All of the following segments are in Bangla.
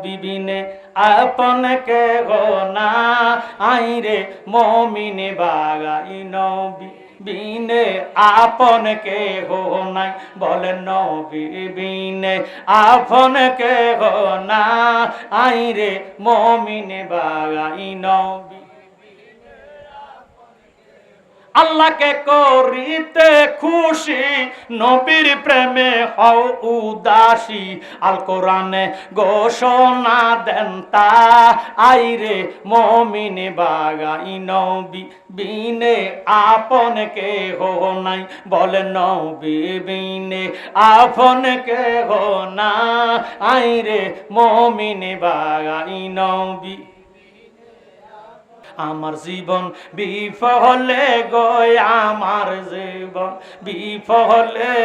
নবী বিনে আপন কে না আইরে মুমিন বাগাই নবী বিনে আপন কে নাই বলেন নবী বিনে আপন কে না আইরে মুমিন বাগাই নবী আল্লাহকে করিতে খুশি নবীর প্রেমে হও উদাসী আল কোরআনে ঘোষণা দেন তা আইরে মুমিন বাগাই নবী বিনে আপন কে নাই বলেন নবী বিনে আপন কে না আইরে মুমিন বাগাই নবী আমার জীবন বিফলে গয় আমার জীবন বিফলে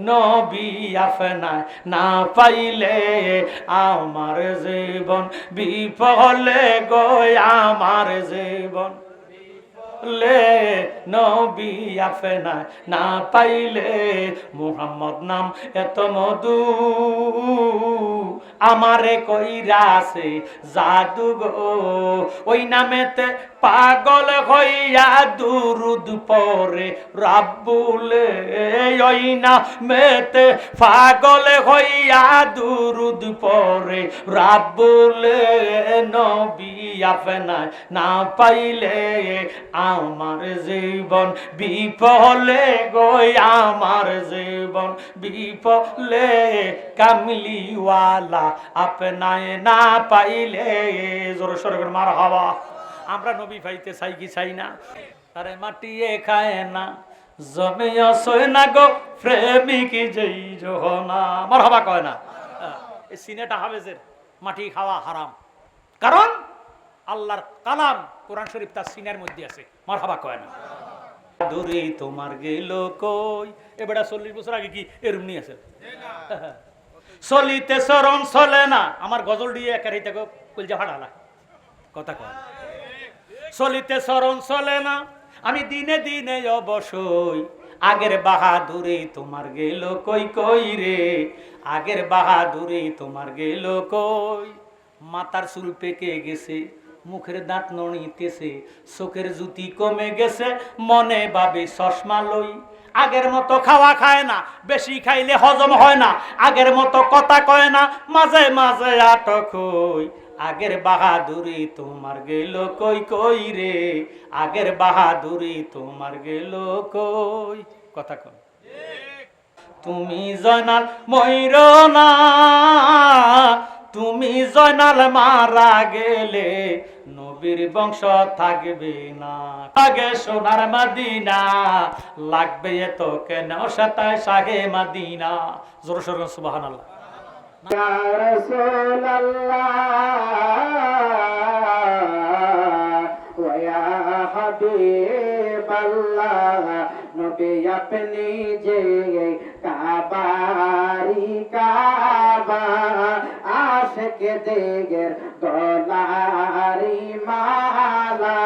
নবী আপনায় না পাইলে আমার জীবন বিফলে গয় আমার জীবন লে নবী আপনায় না পাইলে মুহাম্মদ নাম এত মধু আমারে কইরাছে জাদু গো ওই নামেতে পাগল হইয়া দুরুদ পরে রাব্বুলে ওই নামেতে পাগল হইয়া দুরুদ পরে রাব্বুলে নবী আপনায় না পাইলে আমার জীবন বিফলে গই আমার জীবন বিফলে কামলিওয়ালা আপনায় না পাইলে জোর সোরে করে মারহাবা। আমরা নবী পাইতে চাই কি চাই না? তারে মাটিয়ে খায় না জমে আসয় না গো প্রেমিক যেই জহনা মারহাবা কয় না। এই সিনেটা হাফেজের মাটি খাওয়া হারাম, কারণ আল্লাহর কালাম কোরআন শরীফ তার সিনের মধ্যে আছে। মারহাবা কয় না। দূরে তোমার গেল কই এবারে 40 বছর আগে কি এরমনি আছে চলিতে চরণ চলে না আমার গজল দিয়ে একারি থেকে কলজা ফাটালা কথা কয় চলিতে চরণ চলে না আমি দিনে দিনে অবশ্যই আগের বাহাদুরে তোমার গেল কই কই রে আগের বাহাদুরে তোমার গেল কই মাথার চুল পেকে গেছে মুখের দাঁত নড়িতেছে চোখের জুতি কমে গেছে মনে ভাবে চশমা লই আগের মতো খাওয়া খায় না বেশি খাইলে হজম হয় না আগের মতো কথা কয় না মাঝে মাঝে আটক হই আগের বাহাদুরি তোমার গেল কই কই রে আগের বাহাদুরি তোমার গেল কই কথা কই তুমি জয়নাল ময়ূর না তুমি জয়নাল মারা গেলে নবীর বংশ থাকবে না আগে সোনার মদিনা লাগবে এত কেন সাতায় সাগে মদিনা জোর সোর সুবহানাল্লাহ ইয়া রাসূলুল্লাহ ওয়া ইয়া হাবিবাল্লাহ নবী আপনি যে কাবারি কাবা আশিক দিগের গলারি মালা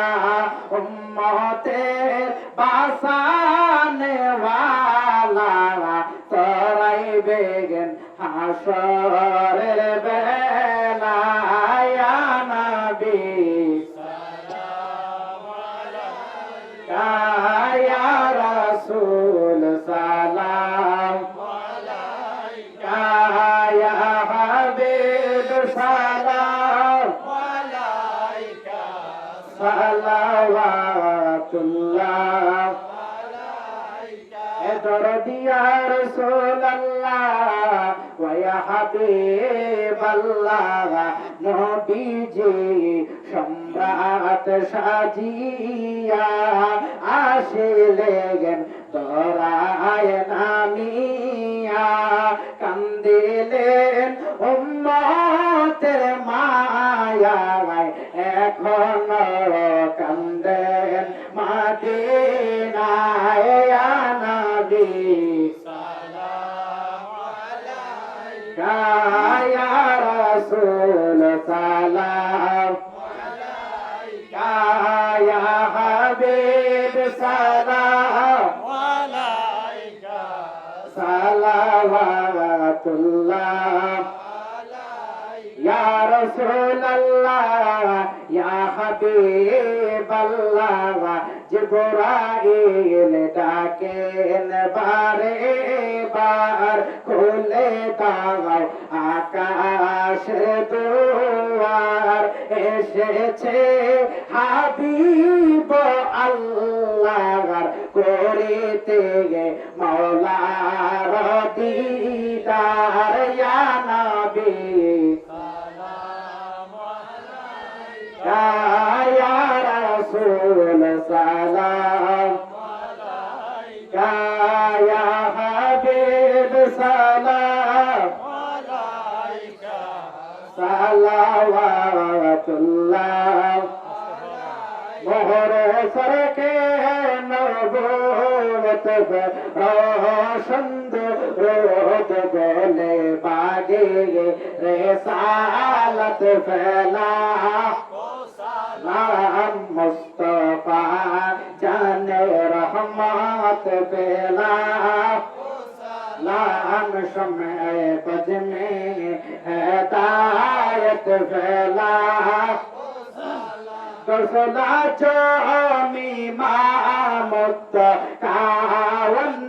উম্মতের বাসানে ওয়ালা তরাই বেগেন হাসরের বেলা ইয়া নবী সালাম আলাইকা ইয়া রাসূল সালাম আলাইকা ইয়া হাবিব সালাম আলাইকা সালাওয়াতুল্লাহ আলাইকা এ দরদি ইয়া রাসূলুল্লাহ ওয়া ইয়া হাবিবাল্লাহ নবীজি সম্রাট সাজিয়া আসিলেন দরায় নামিয়া কান্দিলেন উম্মতের মায়ায় এখনো কান্দেন মদিনায় ইয়া নবী সালাম আলাইকা ইয়া রাসূল সালাম আলাইকা ইয়া হাবিব সালাম আলাইকা সালাওয়াতুল্লাহ ইয়া রাসূলুল্লাহ ইয়া হাবিবাল্লাহ জিবরাইল ডাকেন বারে বার খুলে দাও আকাশের দুয়ার এসেছে হাবিব আল্লাহর করিতে মাওলার দিদার ইয়া নবী ইয়া রাসূল সালাম আলাইকা ইয়া হাবিব সালাম আলাইকা সালাওয়াতুল্লাহ মোহরে সরকে নবুয়ত রোশন রোদ গলে বাগে রিসালত ফেলা সালাম মুস্তাফা জানে রহমত ফেলা लाम शम्ए बज में हिदायत फैला दसला चामी मामुत कावन